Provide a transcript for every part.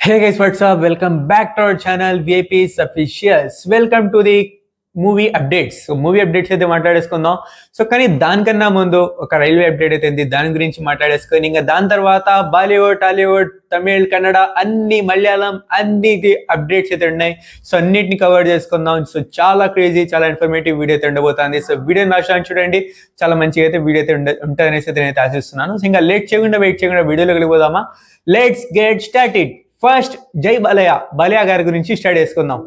Hey guys, what's up? Welcome back to our channel VIP's Officials. Welcome to the movie updates. So movie updates అయితే మాట్లాడేసుకుందాం. So కానీ దానికన్నా ముందు ఒక railway update అయితే ఉంది, దాని గురించి మాట్లాడేసుకొని ఇంకా దాని తర్వాత బాలీవుడ్, టాలీవుడ్, తమిళ్, కన్నడ, అన్ని మలయాళం అన్ని అప్డేట్స్ అయితే ఉన్నాయి. సో అన్నిటిని కవర్ చేసుకుందాం. సో చాలా క్రేజీ, చాలా ఇన్ఫర్మేటివ్ వీడియో అయితే ఉండబోతుంది. సో వీడియో నచ్చాలని చూడండి, చాలా మంచిగా అయితే వీడియో అయితే ఉంటుందనేసి అయితే నేనైతే ఆశిస్తున్నాను. సో ఇంకా వెయిట్ చేయకుండా వీడియోలోకి వెళ్ళిపోదామా? Let's get started. ఫస్ట్ జై బాలయ్య గారి గురించి స్టార్ట్ చేసుకుందాం.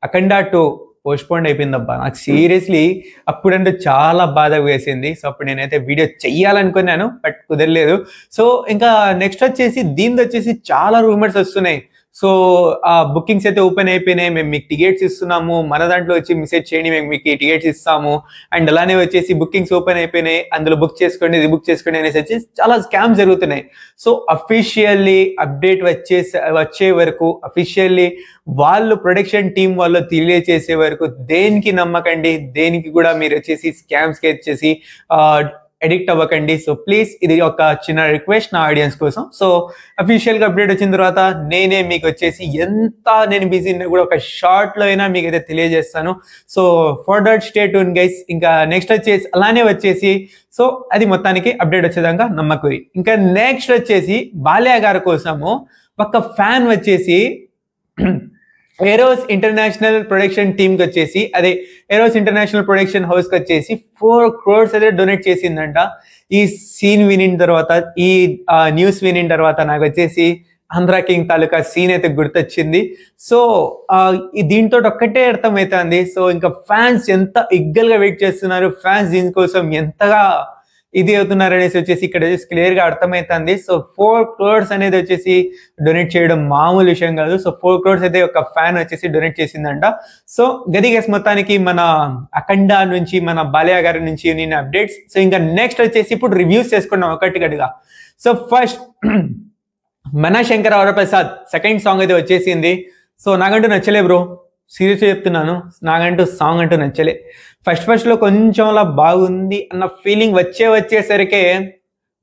అఖండ 2 పోస్ట్పోన్ అయిపోయిందబ్బా. నాకు సీరియస్లీ అప్పుడంటే చాలా బాధ వేసింది. సో అప్పుడు నేనైతే వీడియో చెయ్యాలనుకున్నాను, బట్ కుదరలేదు. సో ఇంకా నెక్స్ట్ వచ్చేసి దీని వచ్చేసి చాలా రూమర్స్ వస్తున్నాయి. సో ఆ బుకింగ్స్ అయితే ఓపెన్ అయిపోయినాయి, మేము మీకు టికెట్స్ ఇస్తున్నాము, మన దాంట్లో వచ్చి మెసేజ్ చేయండి, మేము మీకు టికెట్స్ ఇస్తాము. అండ్ అలానే వచ్చేసి బుకింగ్స్ ఓపెన్ అయిపోయినాయి, అందులో బుక్ చేసుకోండి, ఇది బుక్ చేసుకోండి అనేసి వచ్చి చాలా స్కామ్స్ జరుగుతున్నాయి. సో అఫీషియల్లీ అప్డేట్ వచ్చే వరకు, అఫీషియల్లీ వాళ్ళు ప్రొడక్షన్ టీం వాళ్ళు తెలియజేసే వరకు దేనికి నమ్మకండి, దేనికి కూడా మీరు వచ్చేసి స్కామ్స్కి వచ్చేసి అడిక్ట్ అవ్వకండి. సో ప్లీజ్ ఇది ఒక చిన్న రిక్వెస్ట్ నా ఆడియన్స్ కోసం. సో అఫీషియల్గా అప్డేట్ వచ్చిన తర్వాత నేనే మీకు వచ్చేసి ఎంత నేను బిజీ కూడా ఒక షార్ట్లో అయినా మీకు అయితే తెలియజేస్తాను. So for that stay tune guys. ఇంకా నెక్స్ట్ వచ్చేసి అలానే వచ్చేసి సో అది మొత్తానికి అప్డేట్ వచ్చేదాకా నమ్మకూరి. ఇంకా నెక్స్ట్ వచ్చేసి బాలయ్య గారి కోసము ఒక ఫ్యాన్ వచ్చేసి ఏరోస్ ఇంటర్నేషనల్ ప్రొడక్షన్ టీమ్కి వచ్చేసి, అదే ఏరోస్ ఇంటర్నేషనల్ ప్రొడక్షన్ హౌస్కి వచ్చేసి 4 crores అయితే డొనేట్ చేసిందంట. ఈ సీన్ వినిన తర్వాత, ఈ న్యూస్ వినిన తర్వాత నాకు వచ్చేసి ఆంధ్ర కింగ్ తాలూకా సీన్ అయితే గుర్తొచ్చింది. సో దీంతో ఒక్కటే అర్థమవుతుంది. సో ఇంకా ఫ్యాన్స్ ఎంత ఇగ్గల్గా వెయిట్ చేస్తున్నారు, ఫ్యాన్స్ దీనికోసం ఎంతగా ఇది అవుతున్నారు అనేసి వచ్చేసి ఇక్కడ క్లియర్ గా అర్థమవుతుంది. సో 4 crores అనేది వచ్చేసి డొనేట్ చేయడం మామూలు విషయం కాదు. సో 4 crores అయితే ఒక ఫ్యాన్ వచ్చేసి డొనేట్ చేసిందంట. సో గది గెస్ మొత్తానికి మన అఖండ నుంచి, మన బాలయ్య గారి నుంచి నేను అప్డేట్స్. సో ఇంకా నెక్స్ట్ వచ్చేసి ఇప్పుడు రివ్యూస్ చేసుకున్నాం ఒకటిగా. సో ఫస్ట్ మన శంకర్ వరప్రసాద్ సెకండ్ సాంగ్ అయితే వచ్చేసింది. సో నాకంటూ నచ్చలే బ్రో, సీరియస్గా చెప్తున్నాను, నాకంటూ సాంగ్ అంటూ నచ్చలే. ఫస్ట్ లో కొంచెంలా బాగుంది అన్న ఫీలింగ్ వచ్చేసరికి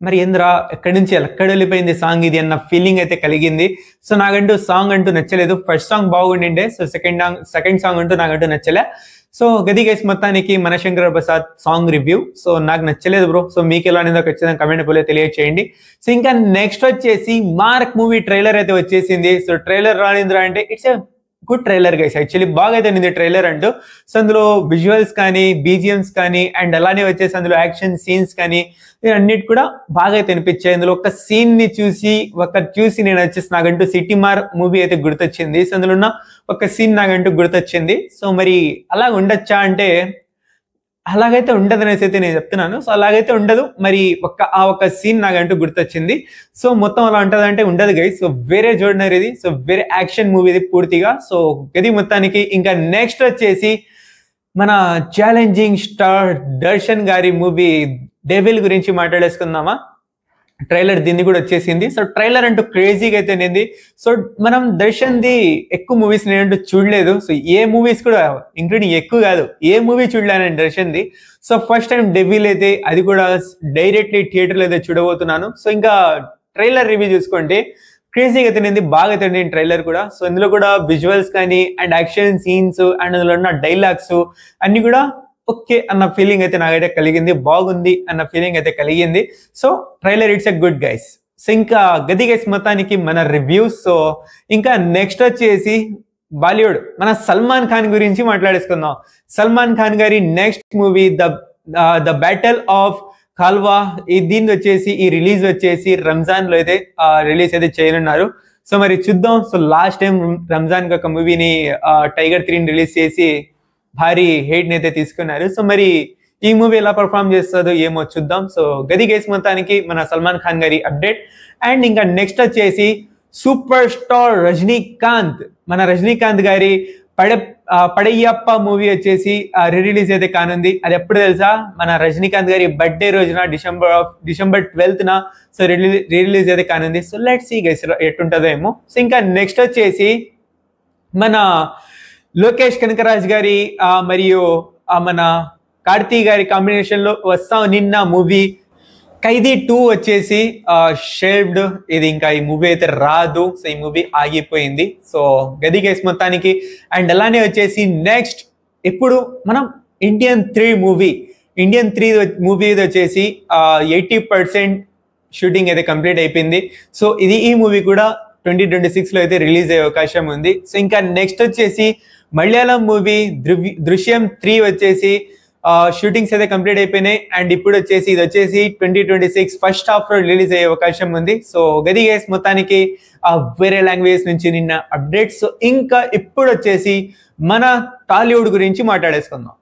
మరి ఏంద్రా ఎక్కడి నుంచి ఎక్కడ వెళ్ళిపోయింది సాంగ్ ఇది అన్న ఫీలింగ్ అయితే కలిగింది. సో నాకంటూ సాంగ్ అంటూ నచ్చలేదు. ఫస్ట్ సాంగ్ బాగుండిండే, సో సెకండ్ సాంగ్ అంటూ నాకంటూ నచ్చలే. సో గది గైస్ మొత్తానికి మన Shankar Prasad song review. So నాకు నచ్చలేదు బ్రో. సో మీకు ఎలా అనేది ఖచ్చితంగా కమెంట్ పోలే తెలియచేయండి. సో ఇంకా నెక్స్ట్ వచ్చేసి మార్క్ మూవీ ట్రైలర్ అయితే వచ్చేసింది. సో ట్రైలర్ రానింద్రా అంటే it's a good trailer guys, actually బాగా అయితే ఉంది ట్రైలర్ అంటూ. సో అందులో విజువల్స్ కానీ, బీజిఎమ్స్ కానీ, అండ్ అలానే వచ్చేసి అందులో యాక్షన్ సీన్స్ కానీ అన్నిటి కూడా బాగా అయితే అనిపించాయి. అందులో ఒక సీన్ ని చూసి నేను వచ్చేసి నాకంటూ సిటీ మార్ మూవీ అయితే గుర్తొచ్చింది. సో అందులో ఉన్న ఒక సీన్ నాకంటూ గుర్తొచ్చింది. సో మరి అలా ఉండొచ్చా అంటే అలాగైతే ఉండదు అనేసి అయితే నేను చెప్తున్నాను. సో అలాగైతే ఉండదు, మరి ఒక సీన్ నాకంటూ గుర్తొచ్చింది. సో మొత్తం అలా ఉంటుంది అంటే ఉండదు గైస్. సో వేరే జోడినర్ ఇది, సో వేరే యాక్షన్ మూవీ ఇది పూర్తిగా. సో ఇది మొత్తానికి. ఇంకా నెక్స్ట్ వచ్చేసి మన ఛాలెంజింగ్ స్టార్ దర్శన్ గారి మూవీ డెవిల్ గురించి మాట్లాడేసుకుందామా? ట్రైలర్ దీన్ని కూడా వచ్చేసింది. సో ట్రైలర్ అంటూ క్రేజీగా అయితే నింది. సో మనం దర్శన్ది ఎక్కువ మూవీస్ నేనంటూ చూడలేదు. సో ఏ మూవీస్ కూడా ఇంక్లూడింగ్ ఎక్కువ కాదు, ఏ మూవీ చూడలేనండి దర్శన్ది. సో ఫస్ట్ టైం డెవిల్ అయితే, అది కూడా డైరెక్ట్లీ థియేటర్లో అయితే చూడబోతున్నాను. సో ఇంకా ట్రైలర్ రివ్యూ చూసుకోండి, క్రేజీగా అయితే నింది, బాగా అయితే నేను ట్రైలర్ కూడా. సో ఇందులో కూడా విజువల్స్ కానీ, అండ్ యాక్షన్ సీన్స్, అండ్ అందులో ఉన్న డైలాగ్స్ అన్ని కూడా ఓకే అన్న ఫీలింగ్ అయితే నాకైతే కలిగింది, బాగుంది అన్న ఫీలింగ్ అయితే కలిగింది. So trailer it's a good guys. So ఇంకా గది గైస్ మొత్తానికి మన రివ్యూస్. సో ఇంకా నెక్స్ట్ వచ్చేసి బాలీవుడ్ మన సల్మాన్ ఖాన్ గురించి మాట్లాడేసుకుందాం. సల్మాన్ ఖాన్ గారి next movie the battle of Galwan, దీని వచ్చేసి ఈ రిలీజ్ వచ్చేసి రంజాన్ లో అయితే రిలీజ్ అయితే చేయనున్నారు. సో మరి చూద్దాం. సో లాస్ట్ టైం రంజాన్ కి ఒక మూవీని టైగర్ 3 రిలీజ్ చేసి భారీ హేట్ ని అయితే తీసుకున్నారు. సో మరి ఈ మూవీ ఎలా పర్ఫామ్ చేస్తుందో ఏమో చూద్దాం. సో గది గేస్ మొత్తానికి మన సల్మాన్ ఖాన్ గారి అప్డేట్. అండ్ ఇంకా నెక్స్ట్ వచ్చేసి సూపర్ స్టార్ రజనీకాంత్, మన రజనీకాంత్ గారి పడయ్యప్ప మూవీ వచ్చేసి రిలీజ్ అయితే కానుంది. అది ఎప్పుడు తెలుసా? మన రజనీకాంత్ గారి బర్త్డే రోజున డిసెంబర్ 12th సో రిలీజ్ అయితే కానుంది. సో లెట్స్ సీ గైస్ ఎట్టుంటుందో ఏమో. సో ఇంకా నెక్స్ట్ వచ్చేసి మన లోకేష్ కనకరాజ్ గారి మరియు మన కార్తీ గారి కాంబినేషన్ లో వస్తాం నిన్న మూవీ ఖైదీ 2 వచ్చేసి షేవ్డ్, ఇది ఇంకా ఈ మూవీ అయితే రాదు. సో ఈ మూవీ ఆగిపోయింది. సో గది కేసు మొత్తానికి. అండ్ అలానే వచ్చేసి నెక్స్ట్ ఇప్పుడు మనం ఇండియన్ 3 మూవీ వచ్చేసి 80% షూటింగ్ అయితే కంప్లీట్ అయిపోయింది. సో ఈ మూవీ కూడా 2026లో అయితే రిలీజ్ అయ్యే అవకాశం ఉంది. సో ఇంకా నెక్స్ట్ వచ్చేసి మలయాళం మూవీ దృశ్యం 3 వచ్చేసి షూటింగ్స్ అయితే కంప్లీట్ అయిపోయినాయి. అండ్ ఇప్పుడు వచ్చేసి ఇది వచ్చేసి 2026 ఫస్ట్ హాఫ్ లో రిలీజ్ అయ్యే అవకాశం ఉంది. సో గది గైస్ మొత్తానికి వేరే లాంగ్వేజ్ నుంచి నిన్న అప్డేట్స్. సో ఇంకా ఇప్పుడు వచ్చేసి మన టాలీవుడ్ గురించి మాట్లాడేసుకుందాం.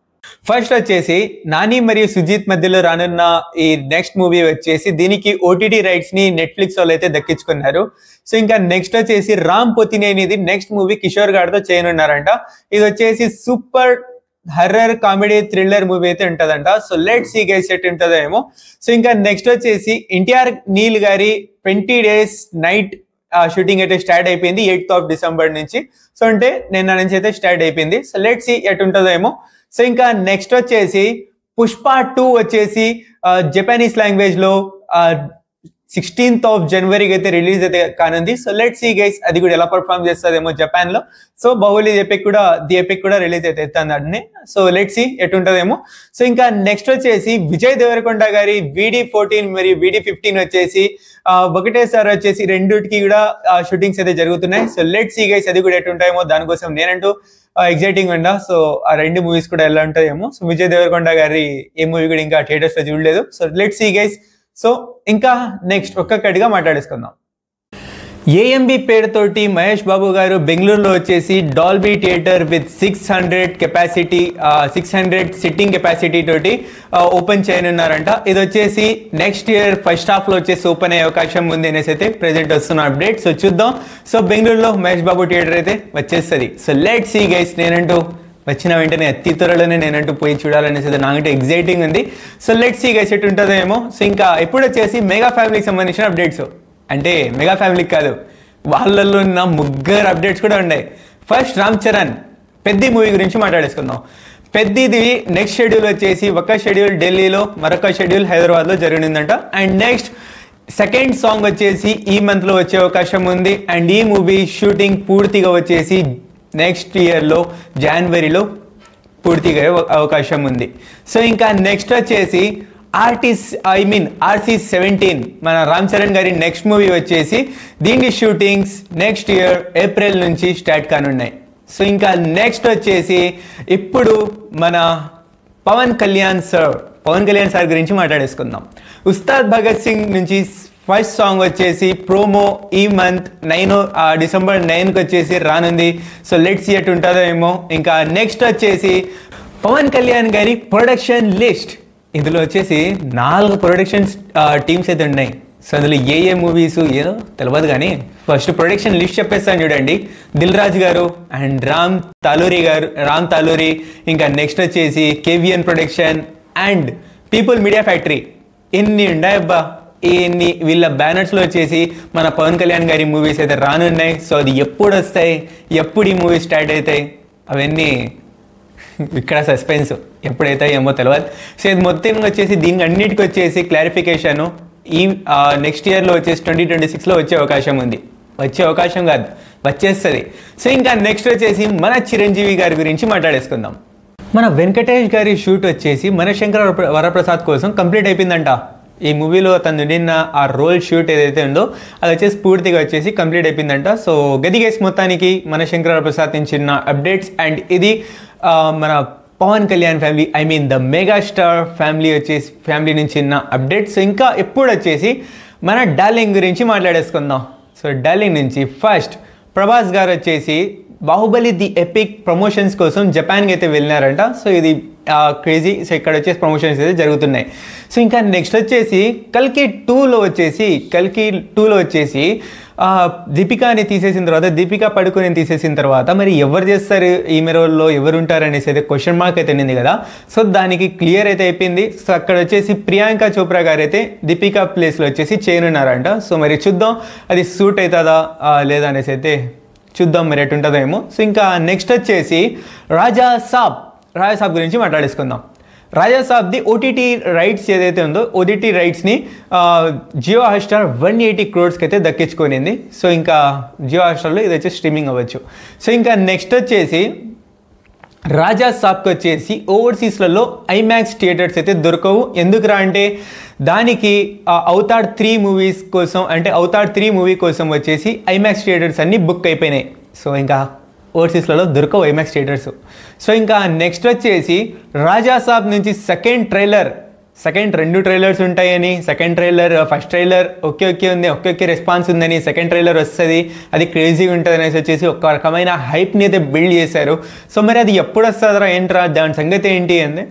ఫస్ట్ వచ్చేసి నాని మరియు సుజిత్ మధ్యలో రానున్న ఈ నెక్స్ట్ మూవీ వచ్చేసి దీనికి ఓటీటీ రైట్స్ ని నెట్ఫ్లిక్స్ వాళ్ళు అయితే దక్కించుకున్నారు. సో ఇంకా నెక్స్ట్ వచ్చేసి రామ్ పోతినేనిది నెక్స్ట్ మూవీ కిషోర్ గారితో చేయనున్నారంట. ఇది వచ్చేసి super horror comedy thriller movie అయితే ఉంటదంట. సో లెట్స్ సీ గైస్ ఎట్ ఉంటుందో ఏమో. సో ఇంకా నెక్స్ట్ వచ్చేసి ఎన్టీఆర్ నీల్ గారి 20 days నైట్ షూటింగ్ అయితే స్టార్ట్ అయిపోయింది 8th December నుంచి. సో అంటే నిన్న నుంచి అయితే స్టార్ట్ అయిపోయింది. సో లెట్స్ సీ ఎట్ ఉంటుందో ఏమో. సో ఇంకా నెక్స్ట్ వచ్చేసి పుష్ప 2 వచ్చేసి జపానీస్ లాంగ్వేజ్ లో 16th January అయితే రిలీజ్ అయితే కానుంది. సో లెట్స్ సీ గైస్ అది కూడా ఎలా పర్ఫార్మ్ చేస్తుందేమో జపాన్ లో. సో బాహుబలి ది ఎపిక్ కూడా రిలీజ్ అయితే ఎత్తాన్ని. సో లెట్స్ సీ ఎటు ఉంటుందేమో. సో ఇంకా నెక్స్ట్ వచ్చేసి విజయ్ దేవరకొండ గారి VD14 మరియు VD15 వచ్చేసి ఒకటేసారి వచ్చేసి రెండుకి కూడా షూటింగ్స్ అయితే జరుగుతున్నాయి. సో లెట్స్ సీ గైస్ అది కూడా ఎటు ఉంటాయేమో. దానికోసం నేనంటూ ఎగ్జైటింగ్ ఉండా. సో ఆ రెండు మూవీస్ కూడా ఎలా ఉంటాయేమో. సో విజయ్ దేవరకొండ గారి ఏ మూవీ కూడా ఇంకా థియేటర్స్ లో చూడలేదు. So let's see guys. So ఇంకా నెక్స్ట్ ఒక్కొక్కటిగా మాట్లాడేసుకుందాం. ఏఎంబి పేరుతోటి మహేష్ బాబు గారు బెంగళూరులో వచ్చేసి Dolby theatre with 600 sitting capacity తోటి ఓపెన్ చేయనున్నారంట. ఇది వచ్చేసి నెక్స్ట్ ఇయర్ ఫస్ట్ హాఫ్ లో వచ్చేసి ఓపెన్ అయ్యే అవకాశం ఉంది అనేసి అయితే ప్రెసెంట్ వస్తున్న అప్డేట్. సో చూద్దాం. సో బెంగళూరులో మహేష్ బాబు థియేటర్ అయితే వచ్చేస్తుంది. So let's see guys. నేనంటూ వచ్చిన వెంటనే అతి త్వరలోనే నేనంటూ పోయి చూడాలనేసి నాకంటే ఎగ్జైటింగ్ ఉంది. సో లెట్స్ సీ గైస్ ఎట్ ఉంటుందో ఏమో. సో ఇంకా ఇప్పుడు వచ్చేసి మెగా ఫ్యామిలీకి సంబంధించిన అప్డేట్స్. అంటే మెగా ఫ్యామిలీకి కాదు, వాళ్ళల్లో ఉన్న ముగ్గురు అప్డేట్స్ కూడా ఉన్నాయి. ఫస్ట్ రామ్ చరణ్ పెద్ది మూవీ గురించి మాట్లాడేసుకుందాం. పెద్దిది నెక్స్ట్ షెడ్యూల్ వచ్చేసి ఒక షెడ్యూల్ ఢిల్లీలో, మరొక షెడ్యూల్ హైదరాబాద్లో జరగనుందంట. అండ్ నెక్స్ట్ సెకండ్ సాంగ్ వచ్చేసి ఈ మంత్లో వచ్చే అవకాశం ఉంది. అండ్ ఈ మూవీ షూటింగ్ పూర్తిగా వచ్చేసి నెక్స్ట్ ఇయర్లో జనవరిలో పూర్తిగా అవకాశం ఉంది. సో ఇంకా నెక్స్ట్ వచ్చేసి RC17 మన రామ్ చరణ్ గారి నెక్స్ట్ మూవీ వచ్చేసి దీని షూటింగ్స్ నెక్స్ట్ ఇయర్ ఏప్రిల్ నుంచి స్టార్ట్ కానున్నాయి. సో ఇంకా నెక్స్ట్ వచ్చేసి ఇప్పుడు మన పవన్ కళ్యాణ్ సార్ గురించి మాట్లాడేసుకుందాం. ఉస్తాద్ భగత్ సింగ్ నుంచి ఫస్ట్ సాంగ్ వచ్చేసి ప్రోమో ఈ మంత్ December 9కి వచ్చేసి రానుంది. సో లెట్స్ సీ ఎట్ ఉంటుందో ఏమో. ఇంకా నెక్స్ట్ వచ్చేసి పవన్ కళ్యాణ్ గారి ప్రొడక్షన్ లిస్ట్. ఇందులో వచ్చేసి 4 ప్రొడక్షన్ టీమ్స్ అయితే ఉన్నాయి. సో అందులో ఏ మూవీస్ ఏదో తెలియదు కానీ ఫస్ట్ ప్రొడక్షన్ లిస్ట్ చెప్పేస్తాను చూడండి. దిల్ రాజు గారు అండ్ రామ్ తాలూరి, ఇంకా నెక్స్ట్ వచ్చేసి KVN production and people media factory. ఎన్ని ఉన్నాయబ్బా. వీళ్ళ బ్యానర్స్లో వచ్చేసి మన పవన్ కళ్యాణ్ గారి మూవీస్ అయితే రానున్నాయి. సో అది ఎప్పుడు వస్తాయి, ఎప్పుడు ఈ మూవీ స్టార్ట్ అవుతాయి, అవన్నీ ఇక్కడ సస్పెన్స్. ఎప్పుడైతే ఏమో తెలియదు. సో ఇది మొత్తం వచ్చేసి దీనికి అన్నిటికీ వచ్చేసి క్లారిఫికేషను ఈ నెక్స్ట్ ఇయర్లో వచ్చేసి 2026లో వచ్చే అవకాశం ఉంది. వచ్చే అవకాశం కాదు, వచ్చేస్తుంది. సో ఇంకా నెక్స్ట్ వచ్చేసి మన చిరంజీవి గారి గురించి మాట్లాడేసుకుందాం. మన వెంకటేష్ గారి షూట్ వచ్చేసి మన శంకర వరప్రసాద్ కోసం కంప్లీట్ అయిపోయిందంట. ఈ మూవీలో తను నిన్న ఆ రోల్ షూట్ ఏదైతే ఉందో అది వచ్చేసి పూర్తిగా వచ్చేసి కంప్లీట్ అయిపోయిందంట. సో గదిగేస్ మొత్తానికి మన శంకర వరప్రసాద్ నుంచి చిన్న అప్డేట్స్. అండ్ ఇది మన Pawan Kalyan family, I mean the megastar family నుంచి చిన్న అప్డేట్స్. ఇంకా ఇప్పుడు వచ్చేసి మన డార్లింగ్ గురించి మాట్లాడేసుకుందాం. సో డార్లింగ్ నుంచి ఫస్ట్ ప్రభాస్ గారు వచ్చేసి బాహుబలి ది ఎపిక్ ప్రమోషన్స్ కోసం జపాన్కి అయితే వెళ్ళినారంట. సో ఇది క్రేజీ. సో ఇక్కడ వచ్చేసి ప్రమోషన్స్ అయితే జరుగుతున్నాయి. సో ఇంకా నెక్స్ట్ వచ్చేసి కల్కి 2లో వచ్చేసి దీపికాని తీసేసిన తర్వాత, దీపికా పడుకొని తీసేసిన తర్వాత మరి ఎవరు చేస్తారు ఈమె రోల్లో, ఎవరు ఉంటారు అనేసి అయితే క్వశ్చన్ మార్క్ అయితే ఉంది కదా. సో దానికి క్లియర్ అయితే అయిపోయింది. సో అక్కడ వచ్చేసి ప్రియాంక చోప్రా గారు అయితే దీపికా ప్లేస్లో వచ్చేసి చేయనున్నారంట. సో మరి చూద్దాం అది సూట్ అవుతుందా లేదా అనేసి అయితే చూద్దాం మరి ఎటుంటుందేమో. సో ఇంకా నెక్స్ట్ వచ్చేసి రాజా సాబ్ గురించి మాట్లాడేసుకుందాం. రాజా సాబ్ది ఓటీటీ రైట్స్ ఏదైతే ఉందో ఓటీటీ రైట్స్ని జియో హాట్స్టార్ 180 crores అయితే దక్కించుకొనింది. సో ఇంకా జియో హాట్స్టార్లో ఇది వచ్చి స్ట్రీమింగ్ అవ్వచ్చు. సో ఇంకా నెక్స్ట్ వచ్చేసి రాజా సాబ్కి వచ్చేసి ఓవర్సీస్లలో ఐమాక్స్ థియేటర్స్ అయితే దొరకవు. ఎందుకురా అంటే దానికి అవతార్ 3 మూవీస్ కోసం అంటే అవతార్ 3 మూవీ కోసం వచ్చేసి ఐమాక్స్ థియేటర్స్ అన్నీ బుక్ అయిపోయినాయి. సో ఇంకా ఓవర్సీస్లలో దొరకవు ఐమాక్స్ థియేటర్స్. సో ఇంకా నెక్స్ట్ వచ్చేసి రాజా సాబ్ నుంచి సెకండ్ 2 ట్రైలర్స్ ఉంటాయని, second trailer first trailer okay ఉంది, ఓకే రెస్పాన్స్ ఉందని, సెకండ్ ట్రైలర్ వస్తుంది అది క్రేజీగా ఉంటుంది అనేసి వచ్చేసి ఒక రకమైన హైప్ని అయితే బిల్డ్ చేశారు. సో మరి అది ఎప్పుడు వస్తుందిరా ఏంట్రా దాని సంగతి ఏంటి అంటే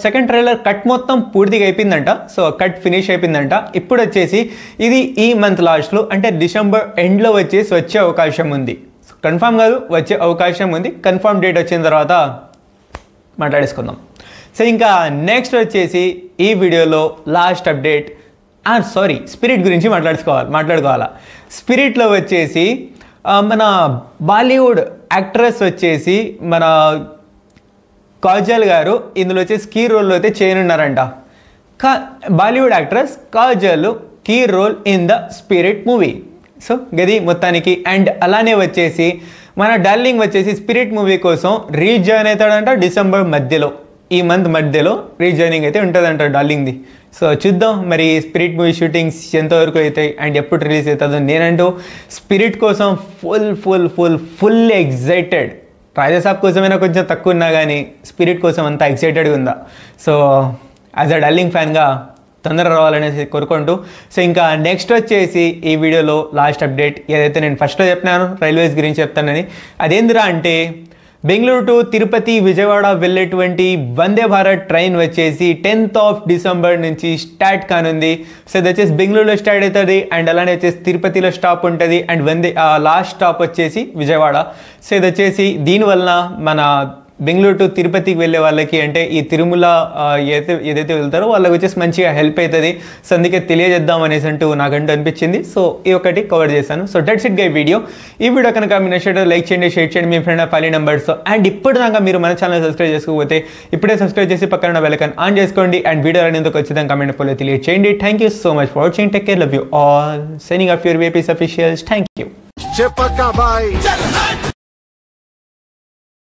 సెకండ్ ట్రైలర్ కట్ మొత్తం పూర్తిగా అయిపోయిందంట. సో కట్ ఫినిష్ అయిపోయిందంట. ఇప్పుడు వచ్చేసి ఇది ఈ మంత్ లాస్ట్లో అంటే డిసెంబర్ ఎండ్లో వచ్చే అవకాశం ఉంది. కన్ఫామ్ కాదు, వచ్చే అవకాశం ఉంది. కన్ఫామ్ డేట్ వచ్చిన తర్వాత మాట్లాడేసుకుందాం. సో ఇంకా నెక్స్ట్ వచ్చేసి ఈ వీడియోలో లాస్ట్ అప్డేట్ స్పిరిట్ గురించి మాట్లాడుకోవాలా. స్పిరిట్లో వచ్చేసి మన బాలీవుడ్ యాక్ట్రెస్ వచ్చేసి మన కాజల్ గారు ఇందులో వచ్చేసి కీ రోల్లో అయితే చేయనున్నారంట. Bollywood actress Kajal key role in the Spirit movie. So గది మొత్తానికి. అండ్ అలానే వచ్చేసి మన డార్లింగ్ వచ్చేసి స్పిరిట్ మూవీ కోసం రీజాయిన్ అవుతాడంట డిసెంబర్ మధ్యలో, ఈ మంత్ మధ్యలో రీజాయినింగ్ అయితే ఉంటుందంట డార్లింగ్ది. సో చూద్దాం మరి స్పిరిట్ మూవీ షూటింగ్స్ ఎంతవరకు అవుతాయి అండ్ ఎప్పుడు రిలీజ్ అవుతుందో. నేనంటూ స్పిరిట్ కోసం ఫుల్ ఎగ్జైటెడ్. రాజాసాబ్ కోసమైనా కొంచెం తక్కువ ఉన్నా కానీ స్పిరిట్ కోసం అంత ఎగ్జైటెడ్గా ఉందా. సో యాజ్ అ డార్లింగ్ ఫ్యాన్గా తొందరగా రావాలనేసి కోరుకుంటూ. సో ఇంకా నెక్స్ట్ వచ్చేసి ఈ వీడియోలో లాస్ట్ అప్డేట్ ఏదైతే నేను ఫస్ట్లో చెప్పినాను రైల్వేస్ గురించి చెప్తానని, అదేందిరా అంటే బెంగళూరు టు తిరుపతి విజయవాడ వెళ్ళేటువంటి వందే భారత్ ట్రైన్ వచ్చేసి 10th of December నుంచి స్టార్ట్ కానుంది. సో ఇది వచ్చేసి బెంగళూరులో స్టార్ట్ అవుతుంది అండ్ అలానే వచ్చేసి తిరుపతిలో స్టాప్ ఉంటుంది అండ్ లాస్ట్ స్టాప్ వచ్చేసి విజయవాడ. సో ఇది వచ్చేసి దీనివల్ల మన బెంగళూరు టు తిరుపతికి వెళ్ళే వాళ్ళకి అంటే ఈ తిరుమల ఏదైతే వెళ్తారో వాళ్ళకి వచ్చేసి మంచిగా హెల్ప్ అవుతుంది. సో అందుకే తెలియజేద్దాం అనేసి అంటూ నాకంటూ అనిపించింది. సో ఈ ఒకటి కవర్ చేశాను. So that's it guy video. ఈ వీడియో కనుక మీ నచ్చితే లైక్ చేయండి, షేర్ చేయండి మీ ఫ్రెండ్ ఫ్యామిలీ మెంబర్స్. అండ్ ఇప్పుడు దాకా మీరు మన ఛానల్ సబ్స్క్రైబ్ చేసుకోకపోతే ఇప్పుడే సబ్స్క్రైబ్ చేసి పక్కన బెల్ ఐకాన్ ఆన్ చేసుకోండి. అండ్ వీడియో అనేది ఖచ్చితంగా కామెంట్ ఫాలో తెలియజేయండి. Thank you so much for watching. Take care, love you all. Signing off your VIPs officials. Thank you.